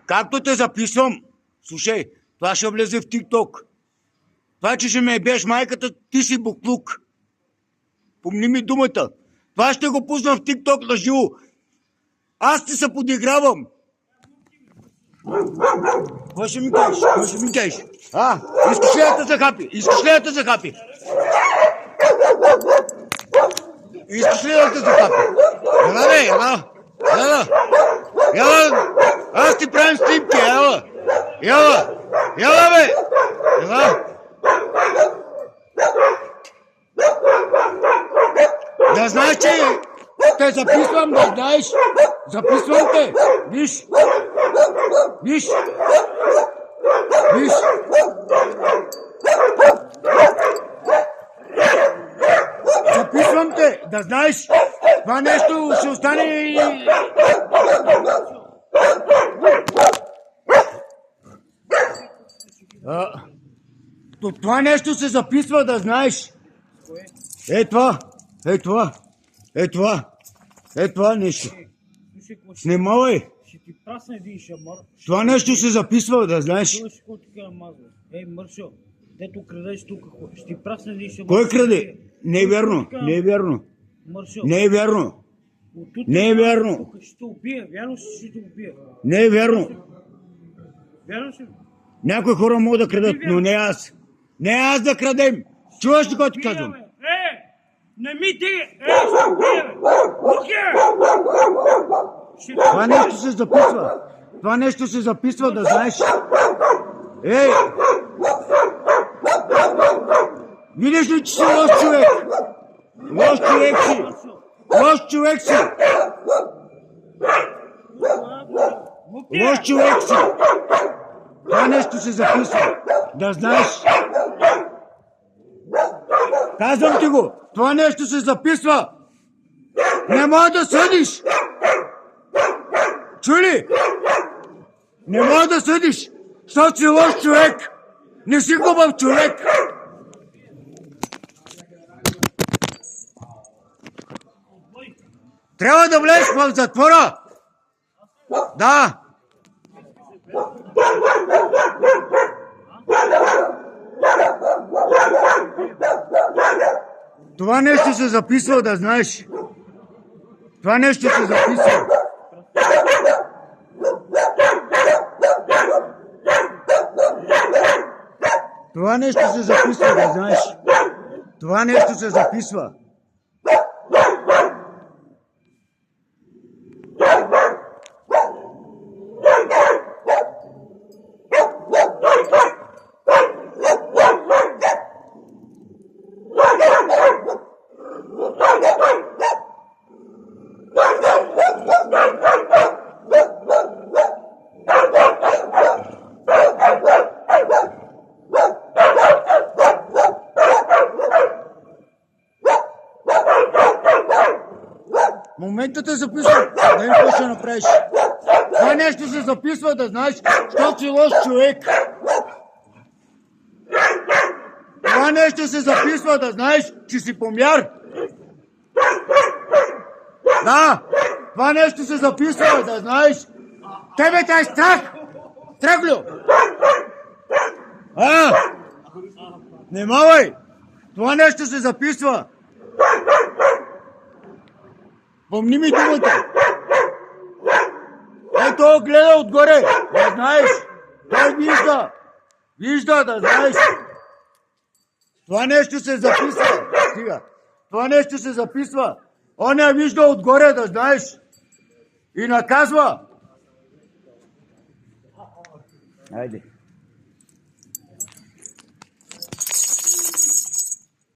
както те записвам, слушай, това ще влезе в ТикТок. Това, че ще ме ебеш майката, ти си буклук. Помни ми думата. Това ще го пусна в ТикТок на живо. Аз ти се подигравам. Какво ще ми кажеш? Какво ще ми кажеш? Искаш ли да те захапи? Искаш ли да те захапи? Искаш ли да те захапи? Ела бе, ела. Ела. Ела. Аз ти правим снимки, ела. Ела. Ела бе. Ела. Да знаеш, че те записвам, да знаеш. Записвам те. Виж. Виж. Виж. Записвам те, да знаеш. Това нещо ще остане и... Това нещо се записва, да знаеш. Това. Това нещо. Снимавай. Ще ти прасна един шамар. Това нещо се записва, да знаеш. Мършо, дето крадеш тук, ще ти прасна един шамар. Кой краде? Не е вярно, не е вярно. Мършо. Не е вярно. Не е вярно. Ще те убия, вярно ще те убия. Не е вярно. Вярно ще? Някои хора могат да крадат, но не аз. Не аз да крадем. Чуваш ли какво ти казвам? Не ми ти! Ще убия, бе! Това нещо се записва. Това нещо се записва, да знаеш. Видиш ли, че си лош човек? Лош човек си. Лош човек си. Лош човек си. Това нещо се записва. Да знаеш. Казвам ти го. Това нещо се записва. Не може да съдиш. Чули? Не може да съдиш. Защото си лош човек. Не си хубав човек. Трябва да влезеш в затвора. Да. Това нещо се записва, да знаеш. Това нещо се записва. Това нещо се записва, да знаеш. Това нещо се записва. В момента те записва, да им какво ще направиш. Това нещо се записва, да знаеш, защото си лош човек. Това нещо се записва, да знаеш, че си помяр. Да, това нещо се записва, да знаеш. Тебе те е страх. Страхлю. Внимавай. Това нещо се записва. Помни ми думата. Ето гледа отгоре, да знаеш. Той вижда. Вижда, да знаеш. Това нещо се записва. Стига. Това нещо се записва. Он я вижда отгоре, да знаеш. И наказва. Хайде.